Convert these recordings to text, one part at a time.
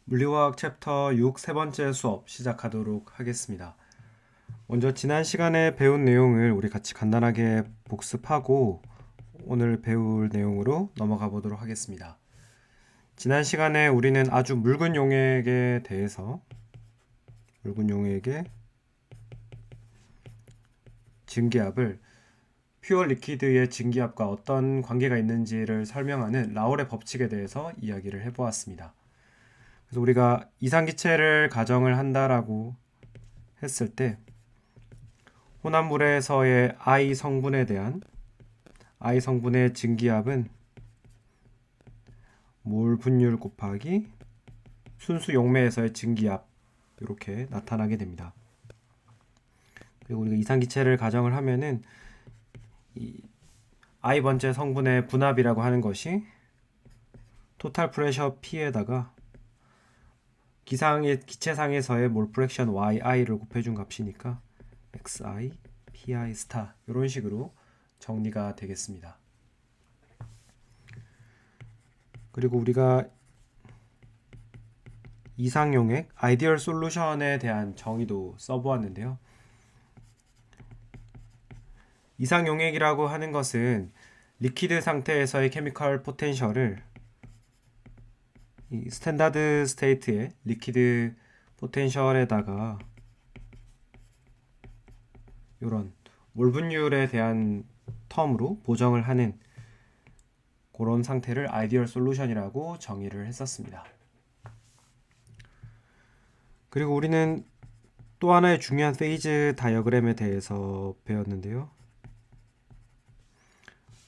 물리화학 챕터 6 세 번째 수업 시작하도록 하겠습니다. 먼저 지난 시간에 배운 내용을 우리 같이 간단하게 복습하고 오늘 배울 내용으로 넘어가 보도록 하겠습니다. 지난 시간에 우리는 아주 묽은 용액에 대해서 증기압을 퓨어 리퀴드의 증기압과 어떤 관계가 있는지를 설명하는 라울의 법칙에 대해서 이야기를 해보았습니다. 그래서 우리가 이상기체를 가정을 한다라고 했을 때 혼합물에서의 I 성분의 증기압은 몰 분율 곱하기 순수 용매에서의 증기압 이렇게 나타나게 됩니다. 그리고 우리가 이상기체를 가정을 하면은 이 I 번째 성분의 분압이라고 하는 것이 토탈 프레셔 P에다가 기체상에서의 몰 프랙션 YI를 곱해준 값이니까 XI, PI 스타 이런 식으로 정리가 되겠습니다. 그리고 우리가 이상용액, 아이디얼 솔루션에 대한 정의도 써보았는데요. 이상용액이라고 하는 것은 리퀴드 상태에서의 케미컬 포텐셜을 이 스탠다드 스테이트의 리퀴드 포텐셜에다가 이런 몰 분율에 대한 텀으로 보정을 하는 그런 상태를 아이디얼 솔루션이라고 정의를 했었습니다. 그리고 우리는 또 하나의 중요한 페이즈 다이어그램에 대해서 배웠는데요.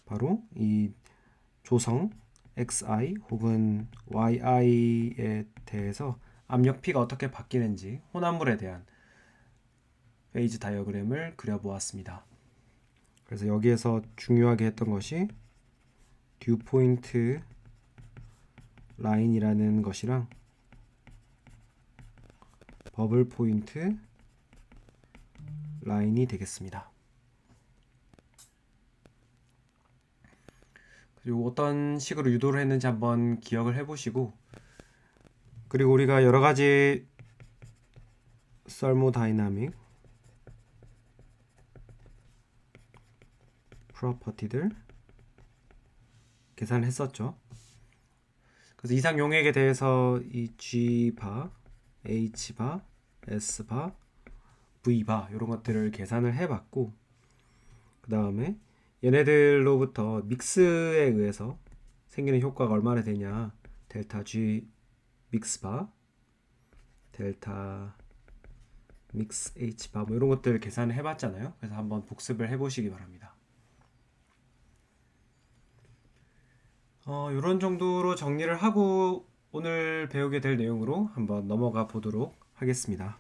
바로 이 조성 XI 혹은 YI에 대해서 압력 P가 어떻게 바뀌는지 혼합물에 대한 페이즈 다이어그램을 그려보았습니다. 그래서 여기에서 중요하게 했던 것이 듀 포인트 라인이라는 것이랑 버블 포인트 라인이 되겠습니다. 그리고 어떤 식으로 유도를 했는지 한번 기억을 해보시고, 그리고 우리가 여러 가지 서모다이나믹 프로퍼티들 계산했었죠. 그래서 이상 용액에 대해서 이 G바, H바, S바, V바 이런 것들을 계산을 해봤고, 그 다음에 얘네들로부터 믹스에 의해서 생기는 효과가 얼마나 되냐, 델타 G 믹스바, 델타 믹스 H바 뭐 이런 것들을 계산을 해봤잖아요. 그래서 한번 복습을 해보시기 바랍니다. 이런 정도로 정리를 하고 오늘 배우게 될 내용으로 한번 넘어가 보도록 하겠습니다.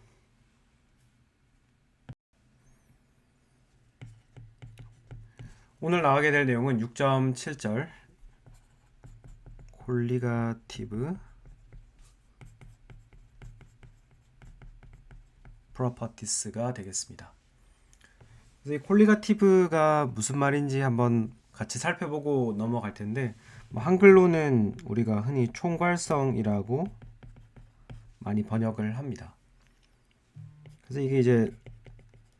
오늘 나가게 될 내용은 6.7절 콜리가티브 프로퍼티스가 되겠습니다. 그래서 이 콜리가티브가 무슨 말인지 한번 같이 살펴보고 넘어갈 텐데, 한글로는 우리가 흔히 총괄성이라고 많이 번역을 합니다. 그래서 이게 이제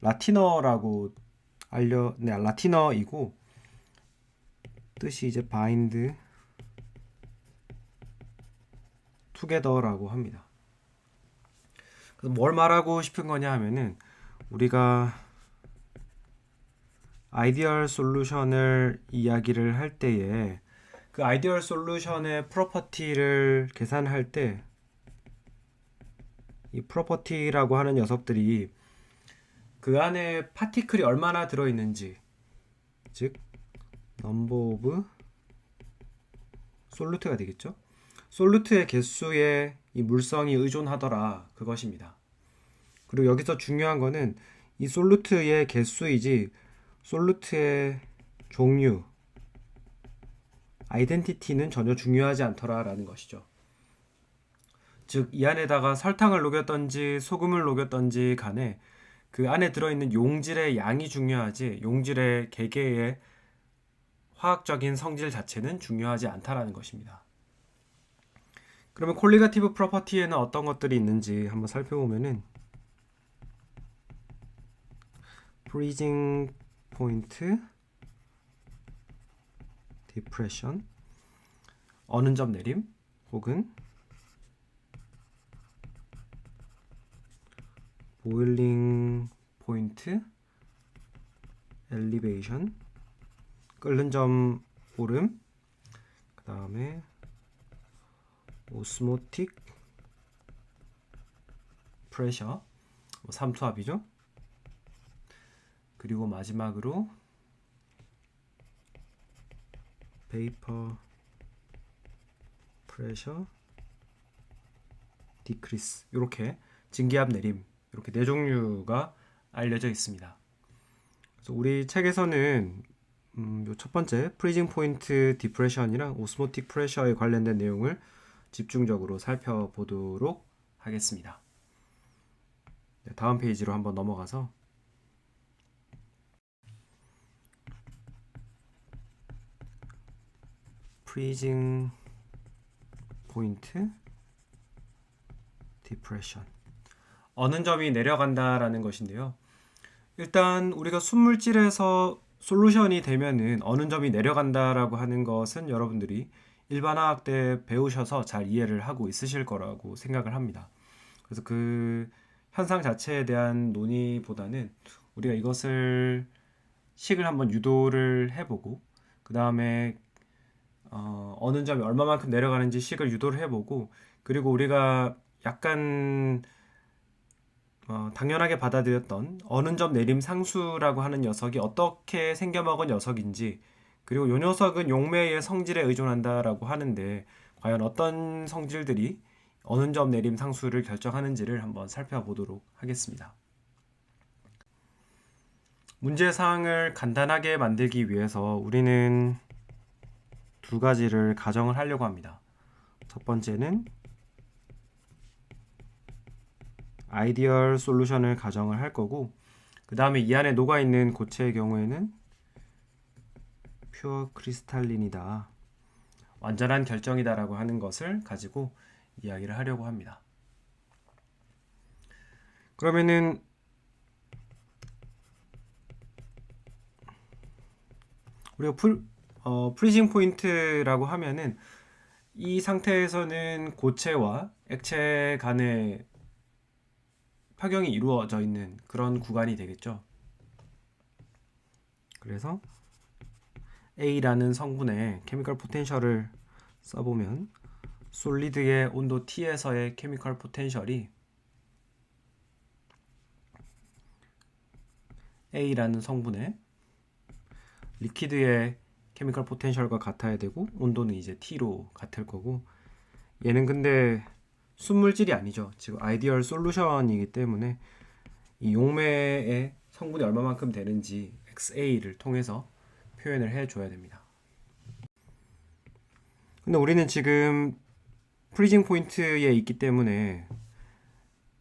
라틴어라고 라틴어이고 뜻이 이제 bind together라고 합니다. 그래서 뭘 말하고 싶은 거냐 하면은 우리가 아이디얼 솔루션을 이야기를 할 때에 그 아이디얼 솔루션의 프로퍼티를 계산할 때 이 프로퍼티라고 하는 녀석들이 그 안에 파티클이 얼마나 들어있는지, 즉 넘버 오브 솔루트가 되겠죠. 솔루트의 개수에 이 물성이 의존하더라 그것입니다. 그리고 여기서 중요한 거는 이 솔루트의 개수이지 솔루트의 종류, 아이덴티티는 전혀 중요하지 않더라라는 것이죠. 즉 이 안에다가 설탕을 녹였던지 소금을 녹였던지 간에 그 안에 들어있는 용질의 양이 중요하지 용질의 개개의 화학적인 성질 자체는 중요하지 않다라는 것입니다. 그러면 콜리가티브 프로퍼티에는 어떤 것들이 있는지 한번 살펴보면은 프리징 포인트 디프레션, 어는 점 내림, 혹은 보일링 포인트 엘리베이션, 끓는 점 오름, 그 다음에 오스모틱 프레셔, 삼투압이죠. 그리고 마지막으로 베이퍼 프레셔 디크리스, 이렇게 증기압 내림, 이렇게 네 종류가 알려져 있습니다. 그래서 우리 책에서는 첫 번째 프리징 포인트 디프레션이랑 오스모틱 프레셔에 관련된 내용을 집중적으로 살펴보도록 하겠습니다. 네, 다음 페이지로 한번 넘어가서 프리징 포인트 디프레션, 어는 점이 내려간다라는 것인데요. 일단 우리가 순물질에서 솔루션이 되면은 어는 점이 내려간다라고 하는 것은 여러분들이 일반화학 때 배우셔서 잘 이해를 하고 있으실 거라고 생각을 합니다. 그래서 그 현상 자체에 대한 논의보다는 우리가 이것을 식을 한번 유도를 해보고, 그 다음에 어느 점이 얼마만큼 내려가는지 식을 유도를 해보고, 그리고 우리가 약간 당연하게 받아들였던 어느 점 내림 상수라고 하는 녀석이 어떻게 생겨먹은 녀석인지, 그리고 이 녀석은 용매의 성질에 의존한다라고 하는데 과연 어떤 성질들이 어느 점 내림 상수를 결정하는지를 한번 살펴보도록 하겠습니다. 문제사항을 간단하게 만들기 위해서 우리는 두 가지를 가정을 하려고 합니다. 첫 번째는 아이디얼 솔루션을 가정을 할 거고, 그 다음에 이 안에 녹아있는 고체의 경우에는 퓨어 크리스탈린이다, 완전한 결정이다 라고 하는 것을 가지고 이야기를 하려고 합니다. 그러면은 우리가 프리징 포인트라고 하면은 이 상태에서는 고체와 액체 간의 파경이 이루어져 있는 그런 구간이 되겠죠. 그래서 A라는 성분의 케미컬 포텐셜을 써보면 솔리드의 온도 T에서의 케미컬 포텐셜이 A라는 성분의 리퀴드의 케미컬 포텐셜과 같아야 되고, 온도는 이제 T로 같을 거고, 얘는 근데 순물질이 아니죠. 지금 아이디얼 솔루션이기 때문에 이 용매의 성분이 얼마만큼 되는지 XA를 통해서 표현을 해줘야 됩니다. 근데 우리는 지금 프리징 포인트에 있기 때문에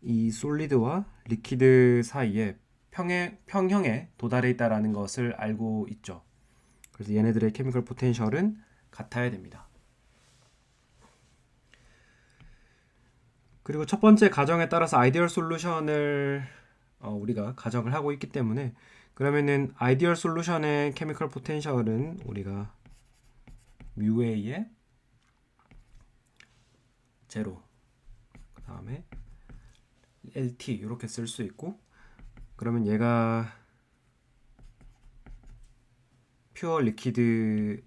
이 솔리드와 리퀴드 사이에 평형에 도달해 있다는 것을 알고 있죠. 그래서 얘네들의 케미컬 포텐셜은 같아야 됩니다. 그리고 첫 번째 가정에 따라서 아이디얼 솔루션을 우리가 가정을 하고 있기 때문에, 그러면은 아이디얼 솔루션의 케미컬 포텐셜은 우리가 뮤A의 제로, 그 다음에 LT 이렇게 쓸 수 있고, 그러면 얘가 퓨어 리퀴드에서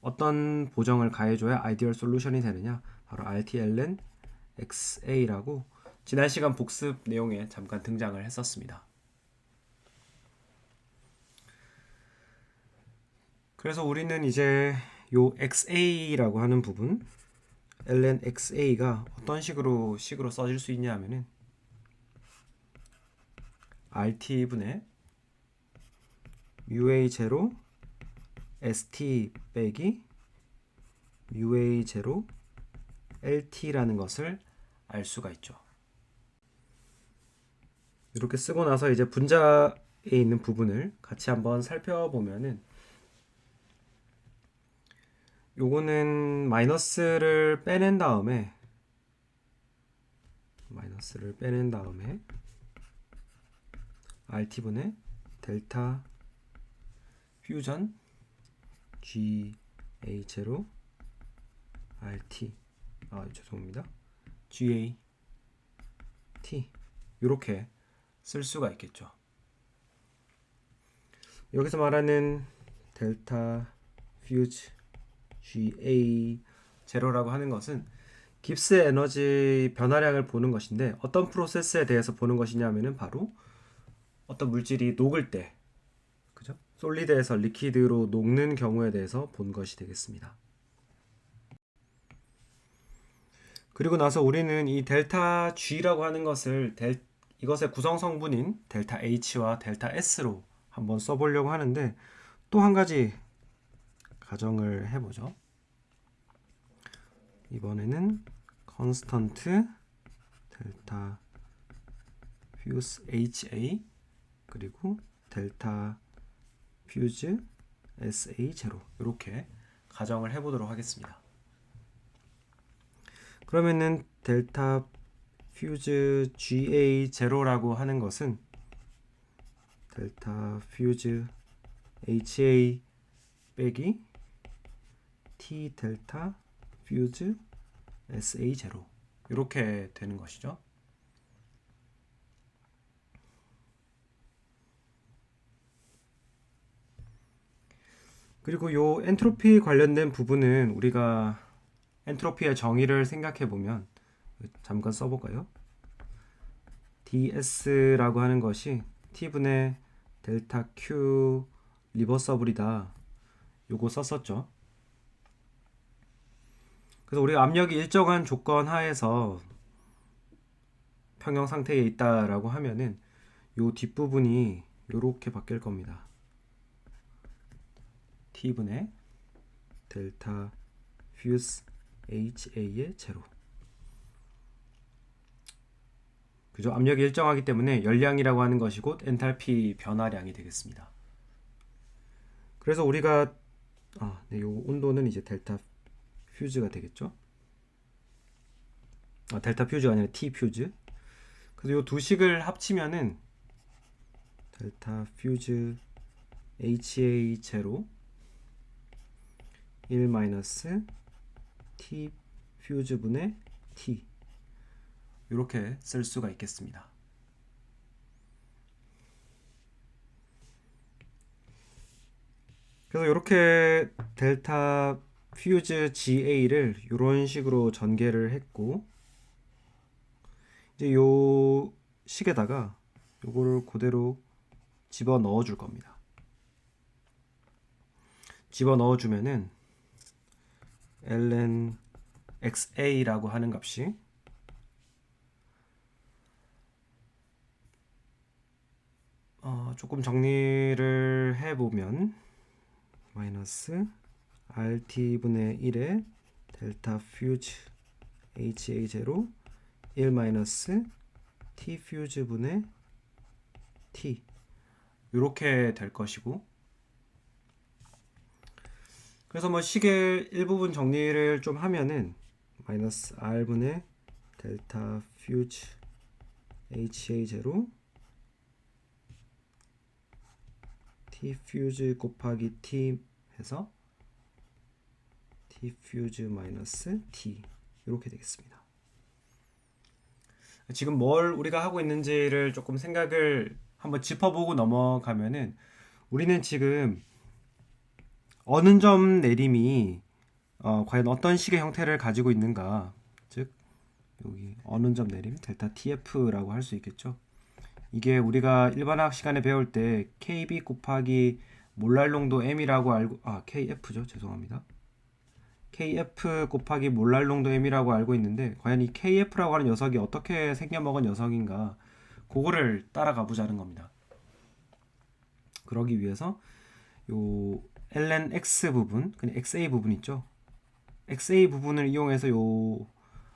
어떤 보정을 가해줘야 아이디얼 솔루션이 되느냐, 바로 RTLN XA라고 지난 시간 복습 내용에 잠깐 등장을 했었습니다. 그래서 우리는 이제 요 XA라고 하는 부분, ln XA가 어떤 식으로 써질 수 있냐 하면은 RT분의 UA0 ST 빼기 UA0 LT라는 것을 알 수가 있죠. 이렇게 쓰고 나서 이제 분자에 있는 부분을 같이 한번 살펴보면은 요거는 마이너스를 빼낸 다음에 RT분의 델타 퓨전 GA0 RT 죄송합니다. GAT 이렇게 쓸 수가 있겠죠. 여기서 말하는 델타 퓨즈 GA0라고 하는 것은 깁스 에너지 변화량을 보는 것인데, 어떤 프로세스에 대해서 보는 것이냐면은 바로 어떤 물질이 녹을 때, 그죠? 솔리드에서 리퀴드로 녹는 경우에 대해서 본 것이 되겠습니다. 그리고 나서 우리는 이 델타 G라고 하는 것을 이것의 구성 성분인 델타 H와 델타 S로 한번 써보려고 하는데, 또 한 가지 가정을 해보죠. 이번에는 컨스턴트 델타 퓨즈 HA 그리고 델타 퓨즈 SA0 이렇게 가정을 해보도록 하겠습니다. 그러면은 델타 퓨즈 GA0라고 하는 것은 델타 퓨즈 HA 빼기 T 델타 퓨즈 SA0 이렇게 되는 것이죠. 그리고 요 엔트로피 관련된 부분은 우리가 엔트로피의 정의를 생각해 보면, 잠깐 써볼까요? DS라고 하는 것이 T분의 델타 Q 리버서블이다. 요거 썼었죠. 그래서 우리가 압력이 일정한 조건 하에서 평형 상태에 있다라고 하면은 요 뒷부분이 요렇게 바뀔 겁니다. T분의 델타 퓨즈 HA의 제로. 그죠? 압력이 일정하기 때문에 열량이라고 하는 것이 곧 엔탈피 변화량이 되겠습니다. 그래서 우리가 요 온도는 이제 델타 퓨즈가 되겠죠? 델타 퓨즈가 아니라 T 퓨즈. 그래서 요 두 식을 합치면은 델타 퓨즈 HA0 1 마이너스 T 퓨즈 분의 T 이렇게 쓸 수가 있겠습니다. 그래서 이렇게 델타 퓨즈 GA를 이런 식으로 전개를 했고, 이제 요 식에다가 요거를 그대로 집어 넣어 줄 겁니다. 집어 넣어 주면은 ln xa라고 하는 값이 조금 정리를 해보면 마이너스 RT분의 1의 델타 퓨즈 HA0 1 마이너스 T 퓨즈 분의 T 이렇게 될 것이고, 그래서 뭐 식의 일부분 정리를 좀 하면은 마이너스 R분의 델타 퓨즈 HA0 T 퓨즈 곱하기 T 해서 T 퓨즈 마이너스 T 이렇게 되겠습니다. 지금 뭘 우리가 하고 있는지를 조금 생각을 한번 짚어보고 넘어가면은, 우리는 지금 어느 점 내림이 과연 어떤 식의 형태를 가지고 있는가, 즉 여기 어느 점 내림 델타 TF라고 할 수 있겠죠. 이게 우리가 일반화학 시간에 배울 때 KB 곱하기 몰랄 농도 M이라고 알고, KF죠. 죄송합니다. KF 곱하기 몰랄 농도 M이라고 알고 있는데, 과연 이 KF라고 하는 녀석이 어떻게 생겨먹은 녀석인가, 그거를 따라가 보자는 겁니다. 그러기 위해서 요 ln x 부분, 그냥 xa 부분 있죠. xa 부분을 이용해서 요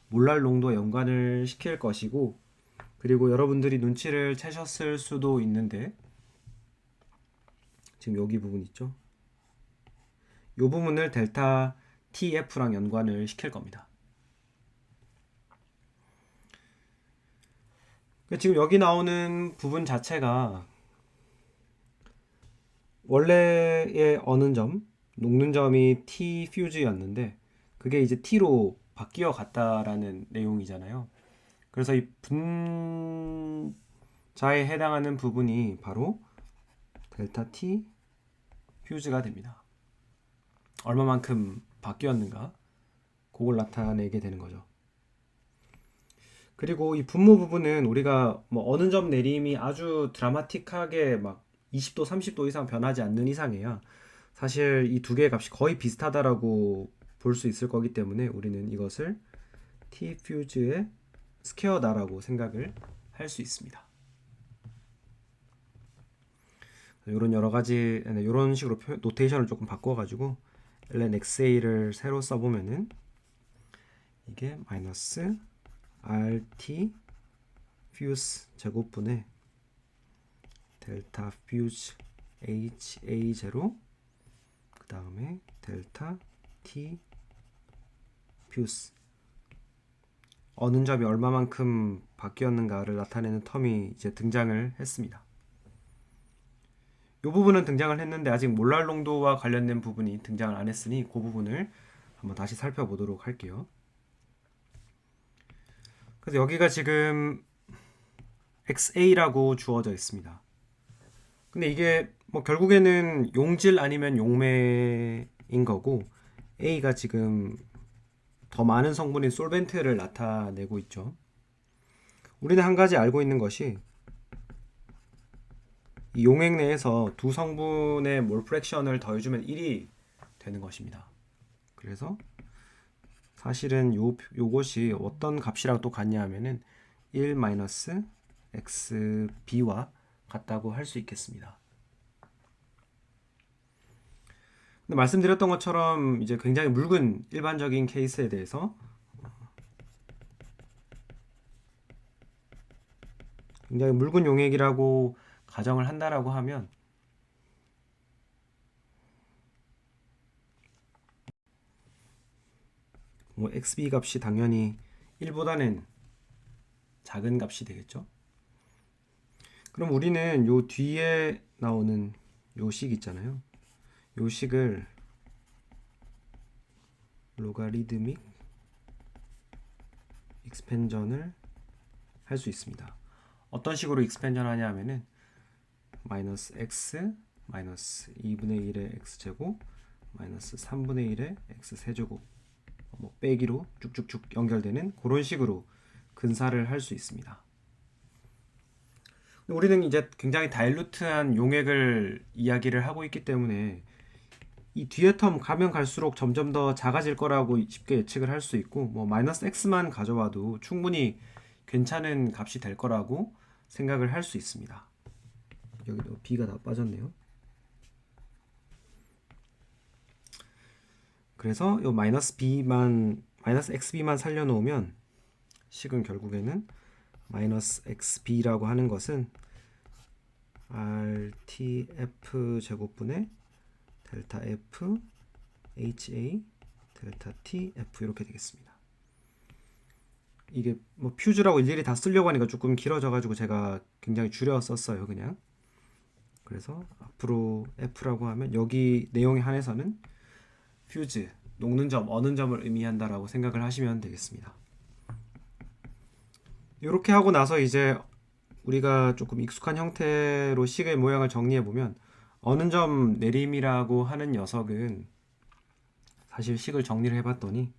몰랄 농도와 연관을 시킬 것이고, 그리고 여러분들이 눈치를 채셨을 수도 있는데, 지금 여기 부분 있죠. 요 부분을 델타 TF랑 연관을 시킬 겁니다. 지금 여기 나오는 부분 자체가 원래의 어는 점, 녹는 점이 T 퓨즈였는데 그게 이제 T로 바뀌어 갔다라는 내용이잖아요. 그래서 이 분자에 해당하는 부분이 바로 델타 T 퓨즈가 됩니다. 얼마만큼 바뀌었는가 그걸 나타내게 되는 거죠. 그리고 이 분모 부분은 우리가 뭐 어느 점 내림이 아주 드라마틱하게 막 20도, 30도 이상 변하지 않는 이상이야. 사실 이 두 개의 값이 거의 비슷하다라고 볼 수 있을 거기 때문에 우리는 이것을 T 퓨즈의 스퀘어다라고 생각을 할 수 있습니다. 이런 여러 가지 이런 식으로 노테이션을 조금 바꿔가지고 ln xa를 새로 써보면은 이게 마이너스 rt 퓨즈 제곱분의 델타 퓨즈 ha 제로 그 다음에 델타 t 퓨즈 어느 점이 얼마만큼 바뀌었는가를 나타내는 텀이 이제 등장을 했습니다. 이 부분은 등장을 했는데 아직 몰랄 농도와 관련된 부분이 등장을 안 했으니 그 부분을 한번 다시 살펴보도록 할게요. 그래서 여기가 지금 XA라고 주어져 있습니다. 근데 이게 뭐 결국에는 용질 아니면 용매인 거고 A가 지금 더 많은 성분인 솔벤트를 나타내고 있죠. 우리는 한 가지 알고 있는 것이 이 용액 내에서 두 성분의 몰 프랙션을 더해주면 1이 되는 것입니다. 그래서 사실은 요것이 어떤 값이랑 또 같냐 하면은 1-xb와 같다고 할 수 있겠습니다. 근데 말씀드렸던 것처럼 이제 굉장히 묽은 일반적인 케이스에 대해서 굉장히 묽은 용액이라고 가정을 한다라고 하면 뭐 xb 값이 당연히 1보다는 작은 값이 되겠죠. 그럼 우리는 요 뒤에 나오는 요 식 있잖아요. 요 식을 로가리드믹 익스펜전을 할 수 있습니다. 어떤 식으로 익스펜전 하냐 하면은 마이너스 x 마이너스 2분의 1의 x제곱 마이너스 3분의 1의 x세제곱 뭐 빼기로 쭉쭉쭉 연결되는 그런 식으로 근사를 할 수 있습니다. 우리는 이제 굉장히 다일루트한 용액을 이야기를 하고 있기 때문에 이 뒤에 텀 가면 갈수록 점점 더 작아질 거라고 쉽게 예측을 할 수 있고 뭐 마이너스 x만 가져와도 충분히 괜찮은 값이 될 거라고 생각을 할 수 있습니다. 여기도 b가 다 빠졌네요. 그래서 요 마이너스 xb만 살려놓으면 식은 결국에는 마이너스 xb라고 하는 것은 rtf 제곱분의 델타 f ha 델타 tf 이렇게 되겠습니다. 이게 뭐 퓨즈라고 일일이 다 쓰려고 하니까 조금 길어져 가지고 제가 굉장히 줄여 썼어요 그냥. 그래서 앞으로 f라고 하면 여기 내용에 한해서는 퓨즈, 녹는 점, 어는 점을 의미한다라고 생각을 하시면 되겠습니다. 이렇게 하고 나서 이제 우리가 조금 익숙한 형태로 식의 모양을 정리해 보면 어는 점 내림이라고 하는 녀석은 사실 식을 정리를 해봤더니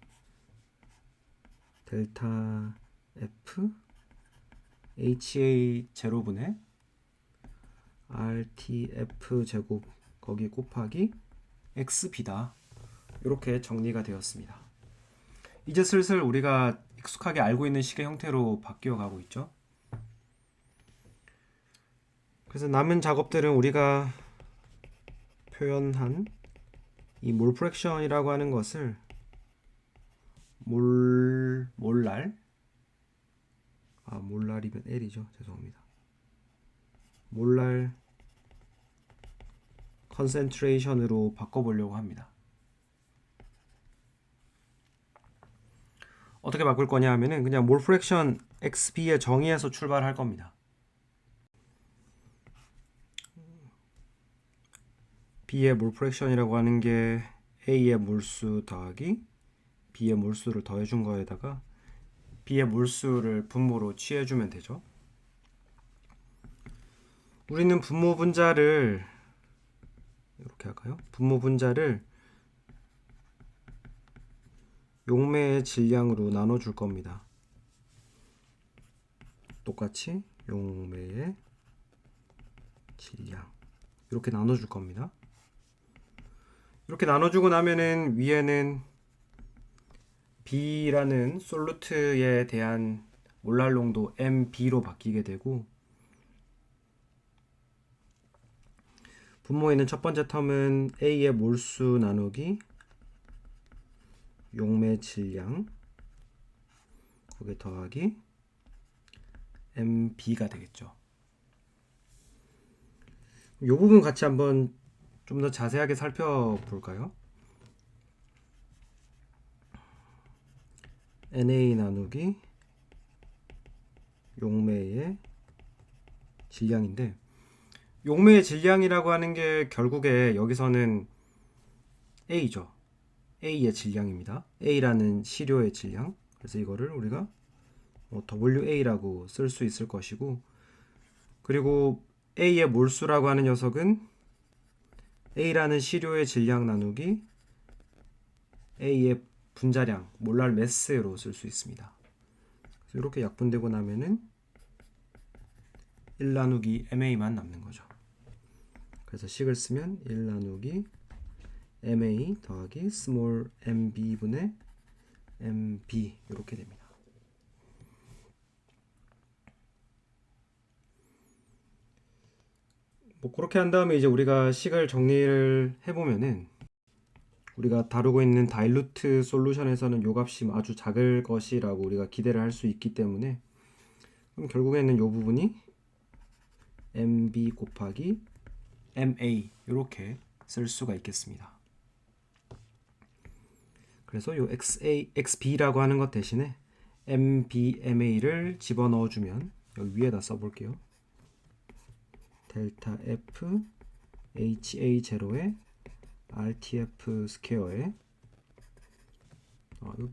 델타 f ha 제로분의 rtf 제곱 거기 곱하기 xb다. 이렇게 정리가 되었습니다. 이제 슬슬 우리가 익숙하게 알고 있는 식의 형태로 바뀌어 가고 있죠. 그래서 남은 작업들은 우리가 표현한 이 몰 프랙션이라고 하는 것을 몰랄이면 L이죠. 죄송합니다. 몰랄 컨센트레이션으로 바꿔보려고 합니다. 어떻게 바꿀 거냐 하면은 그냥 몰 프랙션 XB의 정의에서 출발할 겁니다. B의 몰 프랙션이라고 하는 게 A의 몰수 더하기 B의 몰수를 더해준 거에다가 B의 몰수를 분모로 취해주면 되죠. 우리는 분모 분자를 이렇게 할까요? 분모 분자를 용매의 질량으로 나눠줄 겁니다. 똑같이 용매의 질량 이렇게 나눠줄 겁니다. 이렇게 나눠주고 나면은 위에는 B라는 솔루트에 대한 몰랄 농도 MB로 바뀌게 되고 분모에 있는 첫 번째 텀은 A의 몰수 나누기 용매 질량 거기에 더하기 MB가 되겠죠. 이 부분 같이 한번 좀 더 자세하게 살펴볼까요? NA 나누기 용매의 질량인데 용매의 질량이라고 하는 게 결국에 여기서는 A죠. A의 질량입니다. A라는 시료의 질량. 그래서 이거를 우리가 WA라고 쓸 수 있을 것이고 그리고 A의 몰수라고 하는 녀석은 A라는 시료의 질량 나누기 A의 분자량, 몰랄 매스로 쓸 수 있습니다. 그래서 이렇게 약분되고 나면은 1 나누기 MA만 남는 거죠. 그래서 식을 쓰면 1 나누기 MA 더하기 스몰 MB분의 MB 이렇게 됩니다. 뭐 그렇게 한 다음에 이제 우리가 식을 정리를 해보면은 우리가 다루고 있는 다일루트 솔루션에서는 요 값이 아주 작을 것이라고 우리가 기대를 할 수 있기 때문에 그럼 결국에는 요 부분이 MB 곱하기 MA 이렇게 쓸 수가 있겠습니다. 그래서 요 XB라고 하는 것 대신에 MBMA를 집어넣어 주면 여기 위에다 써볼게요. 델타 F HA0에 RTF 스퀘어에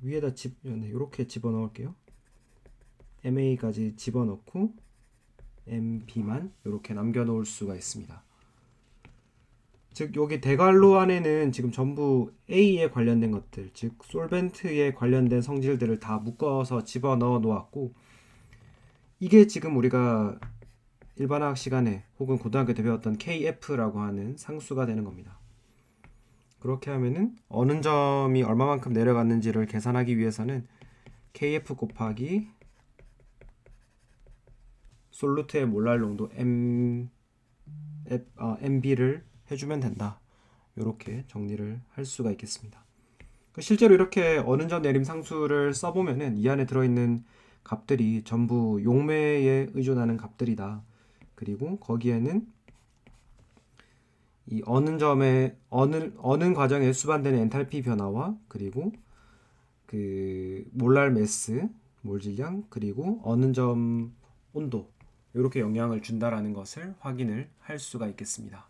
위에다 이렇게 집어넣을게요. MA까지 집어넣고 MB만 이렇게 남겨놓을 수가 있습니다. 즉 여기 대괄호 안에는 지금 전부 A에 관련된 것들, 즉 솔벤트에 관련된 성질들을 다 묶어서 집어넣어 놓았고 이게 지금 우리가 일반화학 시간에 혹은 고등학교 때 배웠던 KF라고 하는 상수가 되는 겁니다. 그렇게 하면은 어느 점이 얼마만큼 내려갔는지를 계산하기 위해서는 KF 곱하기 솔루트의 몰랄 농도 MB를 해주면 된다. 이렇게 정리를 할 수가 있겠습니다. 실제로 이렇게 어느 점 내림 상수를 써보면은 이 안에 들어있는 값들이 전부 용매에 의존하는 값들이다. 그리고 거기에는 이 어느 점에 어느 과정에 수반되는 엔탈피 변화와 그리고 그 몰랄 매스, 몰 질량 그리고 어느 점 온도 이렇게 영향을 준다라는 것을 확인을 할 수가 있겠습니다.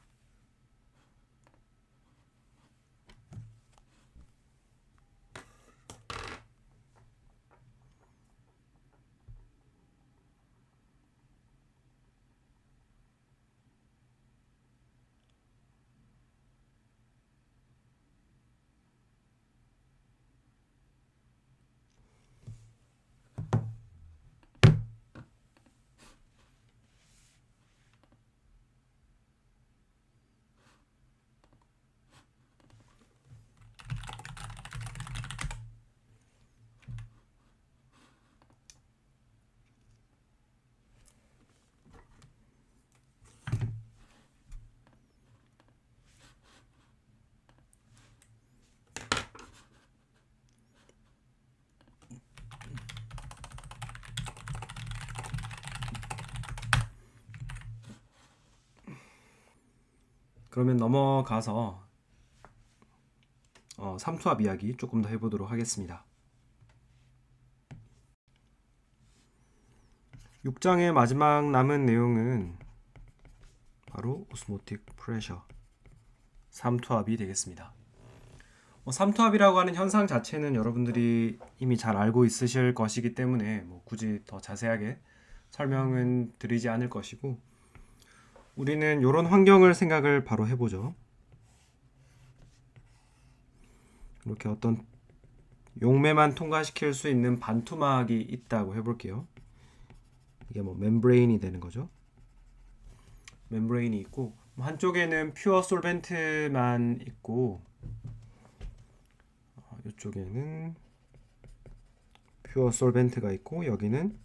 그러면 넘어가서 삼투압 이야기 조금 더 해보도록 하겠습니다. 6장의 마지막 남은 내용은 바로 오스모틱 프레셔 삼투압이 되겠습니다. 삼투압이라고 하는 현상 자체는 여러분들이 이미 잘 알고 있으실 것이기 때문에 굳이 더 자세하게 설명은 드리지 않을 것이고, 우리는 이런 환경을 생각을 바로 해보죠. 이렇게 어떤 용매만 통과시킬 수 있는 반투막이 있다고 해볼게요. 이게 멤브레인이 되는 거죠. 멤브레인이 있고, 한쪽에는 퓨어 솔벤트만 있고, 이쪽에는 퓨어 솔벤트가 있고, 여기는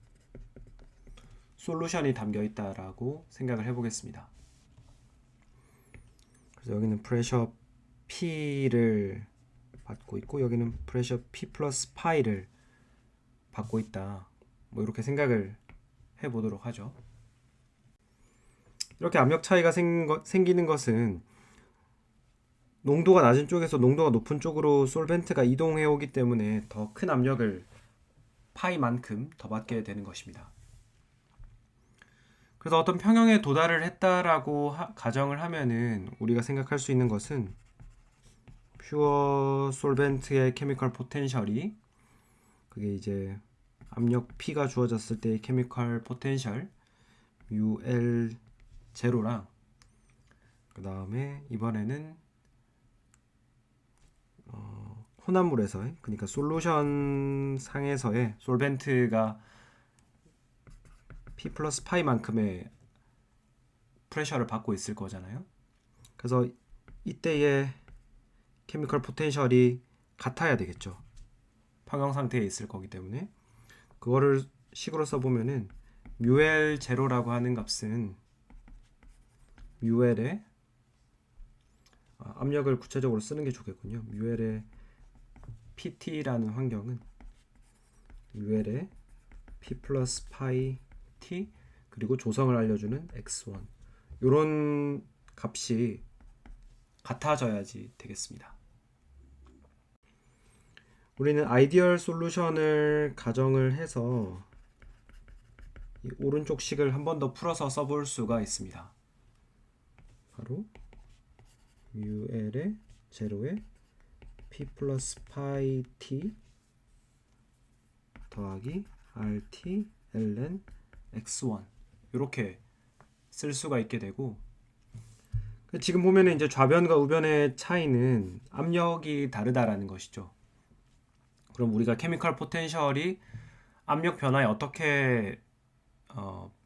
솔루션이 담겨 있다라고 생각을 해보겠습니다. 그래서 여기는 프레셔 P를 받고 있고, 여기는 프레셔 P 플러스 파이를 받고 있다. 이렇게 생각을 해보도록 하죠. 이렇게 압력 차이가 생기는 것은 농도가 낮은 쪽에서 농도가 높은 쪽으로 솔벤트가 이동해 오기 때문에 더 큰 압력을 파이만큼 더 받게 되는 것입니다. 그래서 어떤 평형에 도달을 했다라고 가정을 하면은 우리가 생각할 수 있는 것은 퓨어 솔벤트의 케미컬 포텐셜이, 그게 이제 압력 P가 주어졌을 때의 케미컬 포텐셜 UL 제로랑, 그 다음에 이번에는 혼합물에서의, 그러니까 솔루션 상에서의 솔벤트가 P 플러스 파이만큼의 프레셔를 받고 있을 거잖아요. 그래서 이때의 케미컬 포텐셜이 같아야 되겠죠. 평형 상태에 있을 거기 때문에 그거를 식으로 써보면은 뮤엘 제로라고 하는 값은 뮤엘의 압력을 구체적으로 쓰는 게 좋겠군요. 뮤엘의 PT라는 환경은 뮤엘의 P 플러스 파이 T 그리고 조성을 알려주는 X1, 이런 값이 같아져야지 되겠습니다. 우리는 아이디얼 솔루션을 가정을 해서 이 오른쪽 식을 한 번 더 풀어서 써볼 수가 있습니다. 바로 UL의 제로에 P 플러스 파이 T 더하기 RT ln X1, 이렇게 쓸 수가 있게 되고, 지금 보면은 이제 좌변과 우변의 차이는 압력이 다르다라는 것이죠. 그럼 우리가 케미컬 포텐셜이 압력 변화에 어떻게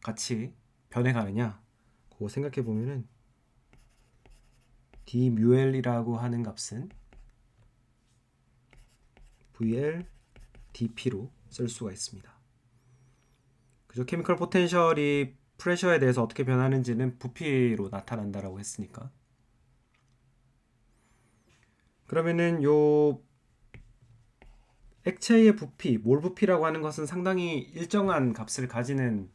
같이 변해가느냐, 그거 생각해 보면은 d 뮤엘이라고 하는 값은 VL dP로 쓸 수가 있습니다. 그죠? 케미컬 포텐셜이 프레셔에 대해서 어떻게 변하는지는 부피로 나타난다라고 했으니까. 그러면은 요 액체의 부피, 몰 부피라고 하는 것은 상당히 일정한 값을 가지는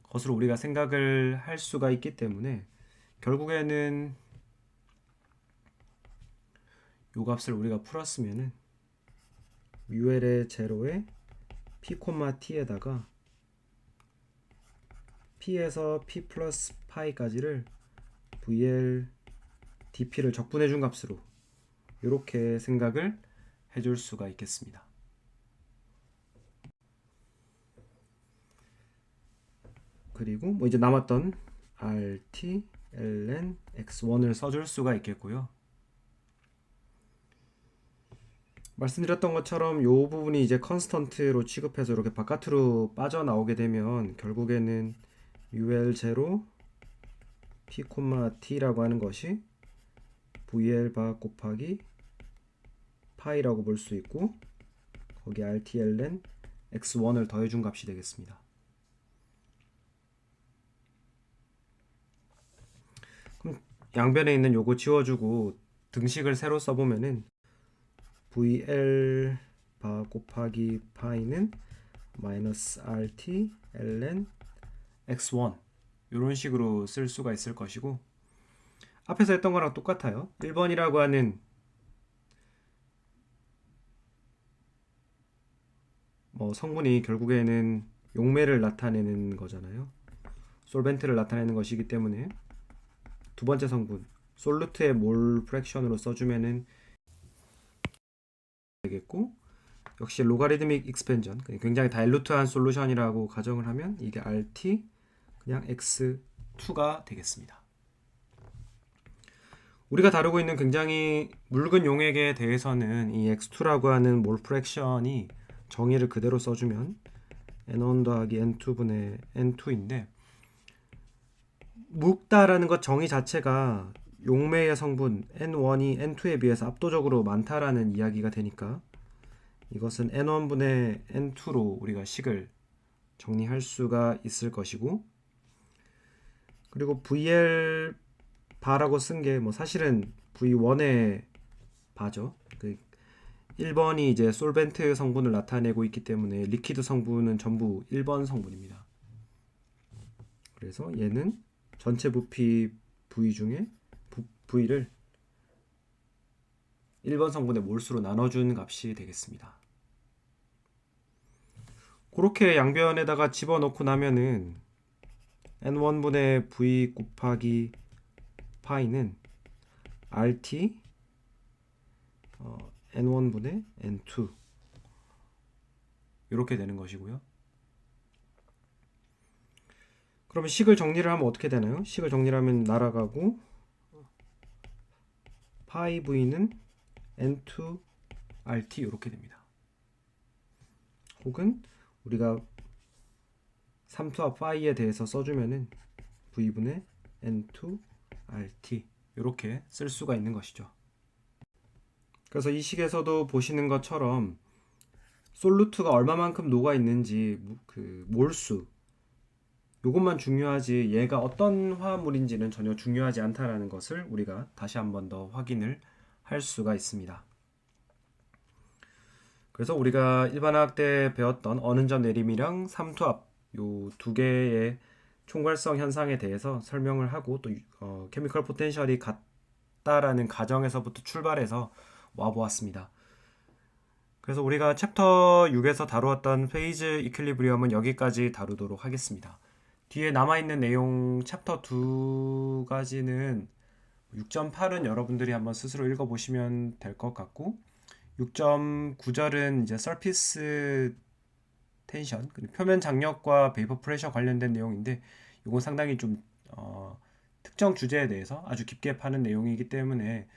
것으로 우리가 생각을 할 수가 있기 때문에, 결국에는 요 값을 우리가 풀었으면은 뮤엘의 제로에 P, T에다가 P에서 P 플러스 파이까지를 VL dP를 적분해 준 값으로 이렇게 생각을 해줄 수가 있겠습니다. 그리고 이제 남았던 RT ln X1을 써줄 수가 있겠고요. 말씀드렸던 것처럼 이 부분이 이제 컨스턴트로 취급해서 이렇게 바깥으로 빠져나오게 되면 결국에는 UL0 P, T라고 하는 것이 VL 바 곱하기 파이라고 볼 수 있고, 거기 RT ln X1을 더해준 값이 되겠습니다. 그럼 양변에 있는 요거 지워주고 등식을 새로 써보면은 VL 바 곱하기 파이는 마이너스 RT ln X1, 이런 식으로 쓸 수가 있을 것이고, 앞에서 했던 거랑 똑같아요. 1번이라고 하는 성분이 결국에는 용매를 나타내는 거잖아요. 솔벤트를 나타내는 것이기 때문에 두 번째 성분 솔루트의 몰 프랙션으로 써주면은 되겠고, 역시 로가리드믹 익스펜전, 굉장히 다일루트한 솔루션이라고 가정을 하면 이게 RT 그냥 X2가 되겠습니다. 우리가 다루고 있는 굉장히 묽은 용액에 대해서는 이 X2라고 하는 몰 프랙션이 정의를 그대로 써주면 N1 더하기 N2분의 N2인데, 묽다라는 것 정의 자체가 용매의 성분 N1이 N2에 비해서 압도적으로 많다라는 이야기가 되니까 이것은 N1분의 N2로 우리가 식을 정리할 수가 있을 것이고, 그리고 VL 바라고 쓴 게 뭐 사실은 V1의 바죠. 1번이 이제 솔벤트 성분을 나타내고 있기 때문에 리퀴드 성분은 전부 1번 성분입니다. 그래서 얘는 전체 부피 V 중에 V를 1번 성분의 몰수로 나눠준 값이 되겠습니다. 그렇게 양변에다가 집어넣고 나면은 N1분의 V 곱하기 파이는 RT N1분의 N2 이렇게 되는 것이고요. 그러면 식을 정리를 하면 어떻게 되나요? 식을 정리를 하면 날아가고 파이 V는 N2 RT 이렇게 됩니다. 혹은 우리가 3투합 파이에 대해서 써주면은 V분의 N2 RT 이렇게 쓸 수가 있는 것이죠. 그래서 이 식에서도 보시는 것처럼 솔루트가 얼마만큼 녹아 있는지 그 몰수 이것만 중요하지 얘가 어떤 화합물인지는 전혀 중요하지 않다라는 것을 우리가 다시 한 번 더 확인을 할 수가 있습니다. 그래서 우리가 일반화학 때 배웠던 어는전 내림이랑 삼투압 요 두 개의 총괄성 현상에 대해서 설명을 하고 또 케미컬 포텐셜이 같다라는 가정에서부터 출발해서 와 보았습니다. 그래서 우리가 챕터 6에서 다루었던 페이즈 이퀄리브리엄은 여기까지 다루도록 하겠습니다. 뒤에 남아있는 내용 챕터 2까지는 6.8은 여러분들이 한번 스스로 읽어보시면 될 것 같고 6.9절은 이제 서피스 텐션, 표면 장력과 베이퍼 프레셔 관련된 내용인데 이건 상당히 좀 특정 주제에 대해서 아주 깊게 파는 내용이기 때문에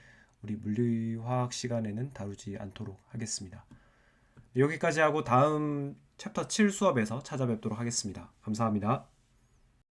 우리 물리화학 시간에는 다루지 않도록 하겠습니다. 여기까지 하고 다음 챕터 7 수업에서 찾아뵙도록 하겠습니다. 감사합니다.